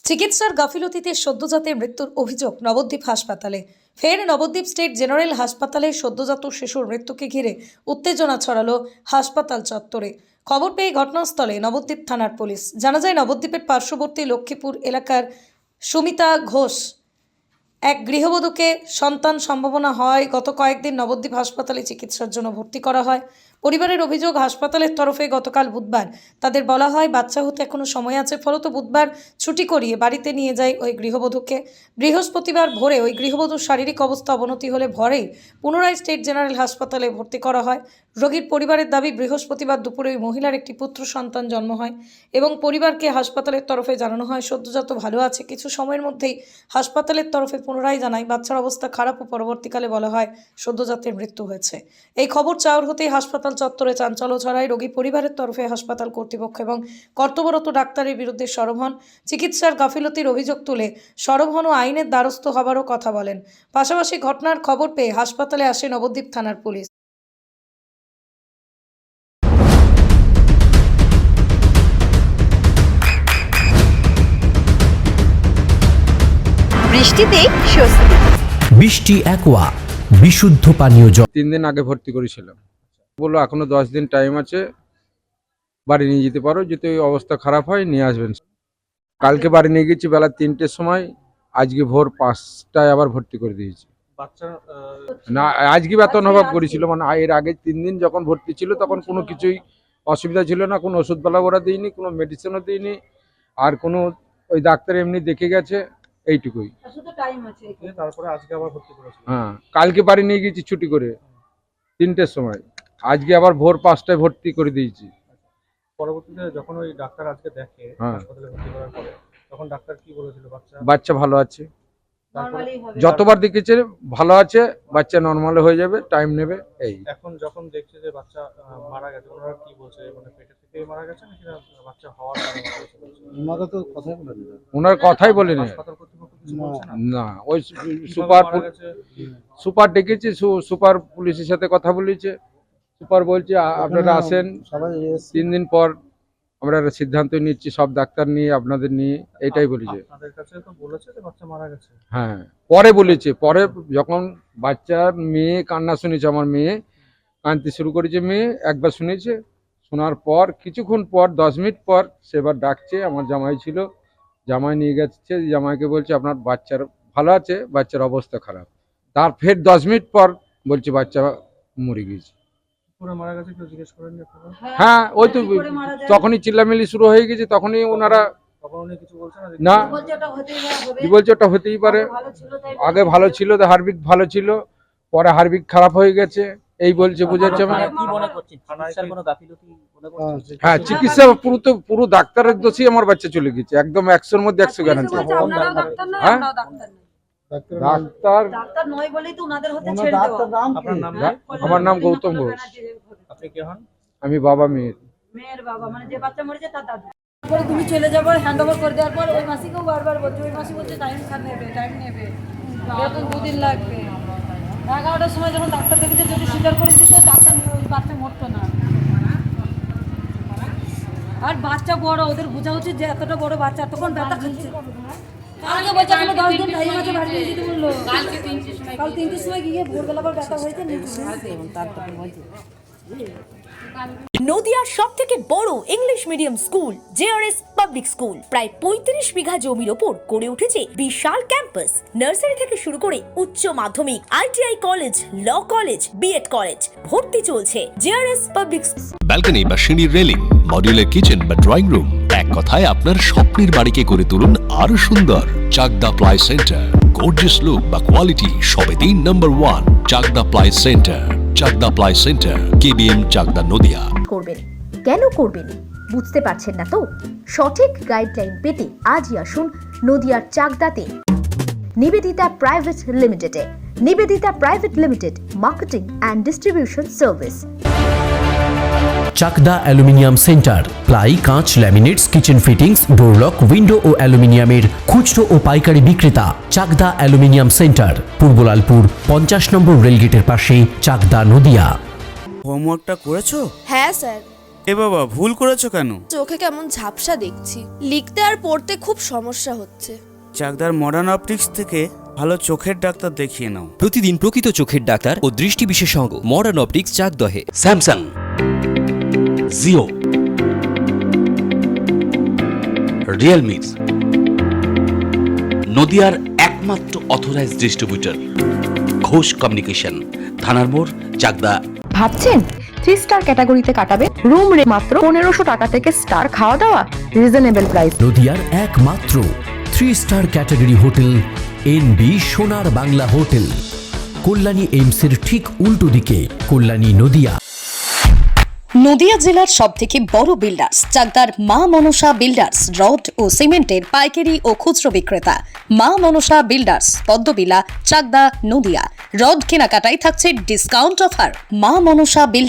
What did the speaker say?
চিকিৎসার গাফিলতিতে সদ্যজাতের মৃত্যুর অভিযোগ নবদ্বীপ হাসপাতালে। ফের নবদ্বীপ স্টেট জেনারেল হাসপাতালে সদ্যজাত শিশুর মৃত্যুকে ঘিরে উত্তেজনা ছড়ালো হাসপাতাল চত্বরে। খবর পেয়ে ঘটনাস্থলে নবদ্বীপ থানার পুলিশ। জানা যায় নবদ্বীপের পার্শ্ববর্তী লক্ষ্মীপুর এলাকার সুমিতা ঘোষ এক গৃহবধূকে সন্তান সম্ভাবনা হয় গত কয়েকদিন নবদ্বীপ হাসপাতালে চিকিৎসার জন্য ভর্তি করা হয়। পরিবারের অভিযোগ, হাসপাতালের তরফে গতকাল বুধবার তাদের বলা হয় বাচ্চা হতে এখনো সময় আছে, ফলত বুধবার ছুটি করিয়ে বাড়িতে নিয়ে যায় ওই গৃহবধূকে। বৃহস্পতিবার ভোরে ওই গৃহবধূর শারীরিক অবস্থা অবনতি হলে ভোরেই পুনরায় স্টেট জেনারেল হাসপাতালে ভর্তি করা হয়। রোগীর পরিবারের দাবি, বৃহস্পতিবার দুপুরে ওই মহিলার একটি পুত্র সন্তান জন্ম হয় এবং পরিবারকে হাসপাতালের তরফে জানানো হয় সদ্যজাত ভালো আছে। কিছু সময়ের মধ্যেই হাসপাতালের তরফে পুনরায় জানায় বাচ্চার অবস্থা খারাপ ও পরবর্তীকালে বলা হয় সদ্যজাতের মৃত্যু হয়েছে। এই খবর চাউর হতেই হাসপাতাল চত্বরে চাঞ্চল্য ছড়ায়। রোগী পরিবারের তরফে হাসপাতাল কর্তৃপক্ষ এবং কর্তব্যরত ডাক্তারের বিরুদ্ধে সরব হন। চিকিৎসার গাফিলতির অভিযোগ তুলে সরব হন ও আইনের দ্বারস্থ হবারও কথা বলেন। পাশাপাশি ঘটনার খবর পেয়ে হাসপাতালে আসে নবদ্বীপ থানার পুলিশ। বৃষ্টিতে স্বস্তি। বৃষ্টি অ্যাকোয়া বিশুদ্ধ পানীয় জল। 3 দিন আগে ভর্তি করেছিলাম, বললো এখনো 10 দিন টাইম আছে, বাড়ি নিয়ে যেতে পারো, যদি ওই অবস্থা খারাপ হয় নিয়ে আসবেন। কালকে বাড়ি নিয়ে গেছি বেলা 3টের সময়, আজকে ভোর 5টায় আবার ভর্তি করে দিয়েছি। না, আজকে বেতন অভাব করেছিল, মানে এর আগে 3 দিন যখন ভর্তি ছিল তখন কোনো কিছুই অসুবিধা ছিল না, কোনো ওষুধপালা ওরা দিইনি, কোনো মেডিসিনও দিইনি, আর কোনো ওই ডাক্তার এমনি দেখে গেছে, এইটুকুই। তারপরে আজকে আবার ভর্তি করেছে। হ্যাঁ, কালকে বাড়ি নিয়ে গেছি ছুটি করে 3টের সময়, আজকে আবার ভোর 5টায় ভর্তি করে দিয়েছি। পরবর্তীতে যখন ওই ডাক্তার আজকে দেখে হাসপাতালে ভর্তি করার পরে, তখন ডাক্তার কি বলেছিল? বাচ্চা ভালো আছে, যতবার দেখেছে ভালো আছে, বাচ্চা নর্মাল হয়ে যাবে, টাইম নেবে। এই এখন যখন দেখছে যে বাচ্চা মারা গেছে, ওনারা কি বলছে? মানে পেটে থেকেই মারা গেছে নাকি বাচ্চা হওয়ার কারণে মারা গেছে? ওনারা তো ওনার কথাই বলেনি। হাসপাতাল কর্তৃপক্ষ কিছু বলছে না? না, ওই সুপার ডেকেছি, সুপার পুলিশের সাথে কথা বলেছে। সুপার বলছে আপনারা আসেন, 3 দিন পর আমরা সিদ্ধান্ত নিচ্ছি, সব ডাক্তার নিয়ে আপনাদের নিয়ে, এটাই বলেছে। আপনাদের কাছে তো বলেছে যে বাচ্চা মারা গেছে? হ্যাঁ, পরে বলেছে, পরে যখন বাচ্চার মেয়ে কান্না শুনেছে, আমার মেয়ে কাঁদতে শুরু করেছে, মেয়ে একবার শুনেছে, শোনার পর কিছুক্ষণ পর 10 মিনিট পর সেবার ডাকছে, আমার জামাই ছিল, জামাই নিয়ে গেছে, জামাইকে বলছে আপনার বাচ্চার ভালো আছে, বাচ্চার অবস্থা খারাপ। তার ফের 10 মিনিট পর বলছে বাচ্চা মরে গেছে। মারা গেছে, কেউ জিজ্ঞেস করেননি আপনারা? হ্যাঁ, ওই তো তখনই চিল্লামিল্লি শুরু হয়ে গেছে, তখনই ওনারা কিছু বলছে না, কি বলছে ওটা হতেই পারে, আগে ভালো ছিল, হার্বিক ভালো ছিল, পরে হার্বিক খারাপ হয়ে গেছে, এই বলছে, বুঝাচ্ছে। হ্যাঁ, চিকিৎসা পুরো ডাক্তারের দোষী আমার বাচ্চা চলে গেছে, একদম 100-র মধ্যে 100 গ্যারান্টি। হ্যাঁ, ডাক্তার নয় বলেই তো ওনাদের হতে ছেড়ে দেওয়া। আপনার নাম? আমার নাম গৌতম ঘোষ। আপনি কে হন? আমি বাবা মেয়ের বাবা, মানে যে বাচ্চা মরেছে তার দাদু। তারপরে তুমি চলে যাবো, হ্যান্ড ওভার করে দেওয়ার পর ওই মাসিকেও বারবার বলছে, ওই মাসি বলছে টাইম নেবে, এখন 2 দিন লাগবে। 11টার সময় যখন ডাক্তার দেখেছে, যদি স্বীকার করেছে তো ডাক্তার ওই বাচ্চা মরতো না। আর বাচ্চা বড়, ওদের বোঝা উচিত যে এতটা বড় বাচ্চা এতক্ষণ ব্যথা খাচ্ছে। আগে বলছে এখনো 10 দিন টাইম আছে, বাড়ি নিয়ে যেতে বললো। কাল 3টের সময় গিয়ে ভোরবেলা আবার ব্যথা হয়েছে, নদিয়ার সব থেকে বড় English medium school JRS public school, প্রায় 35 বিঘা জমির ওপর গড়ে উঠেছে বিশাল ক্যাম্পাস। নার্সারি থেকে শুরু করে উচ্চ মাধ্যমিক, ITI college, law college, BEd college, ভর্তি চলছে জেআরএস পাবলিক। ব্যালকনি বা সিঁড়ির রেলিং, মডিউলার কিচেন বা ড্রয়িং রুম, এক কথায় আপনার স্বপ্নের বাড়িকে করে তুলুন আরো সুন্দর। Chakdah ply centre, gorgeous look বা কোয়ালিটি সবে 3 number 1 Chakdah ply centre. Chakdah ply centre, KBM, Chakdah, Nadia. করবেন কেন করবেন বুঝতে পারছেন না তো? সঠিক গাইডলাইন পেতে আজই আসুন নদিয়ার চাকদাতে নিবেদিতা প্রাইভেট লিমিটেডে। Nivedita private limited, marketing and distribution service. Chakdah aluminium centre, ply, কাঁচ, laminates, kitchen fittings, door lock, window ও অ্যালুমিনিয়ামের খুচরো ও পাইকারি বিক্রেতা। Chakdah aluminium centre, Purbalalpur 50 number রেলগেটের পাশে, চাকদা, নদিয়া। হোমওয়ার্কটা করেছো? হ্যাঁ স্যার, এ বাবা, ভুল করেছো কেন? চোখে কেমন ঝাপসা দেখছি, লিখতে আর পড়তে খুব সমস্যা হচ্ছে। চাকদার মডার্ন অপটিক্স থেকে ভালো চোখের ডাক্তার দেখিয়ে নাও। প্রতিদিন প্রকৃত চোখের ডাক্তার ও দৃষ্টি বিশেষজ্ঞ মডার্ন অপটিক্স চাকদহে। স্যামসাং, জিও, রিয়েলমি, নদিয়ার একমাত্র অথরাইজড ডিস্ট্রিবিউটর ঘোষ কমিউনিকেশন, থানার মোড়, চাকদা। ভাবছেন 3 স্টার ক্যাটাগরিতে কাটাবে? রুম রে মাত্র 1500 টাকা থেকে স্টার, খাওয়া দাওয়া রিজনেবল প্রাইস। নদিয়ার একমাত্র 3 স্টার ক্যাটাগরি হোটেল এনবি সোনার বাংলা হোটেল, কল্যাণী এইমসের ঠিক উল্টো দিকে, কল্যাণী নদিয়া। নদিয়া জেলার সবথেকে বড় বিল্ডার্স চাকদার মা মনসা বিল্ডার্স, রড ও সিমেন্টের পাইকারি ও খুচরো বিক্রেতা। মা মনসা বিল্ডার্স, পদ্মবিলা, চাকদা, নদিয়া। রড কেনাকাটায় থাকছে ডিসকাউন্ট অফার। মা মনসা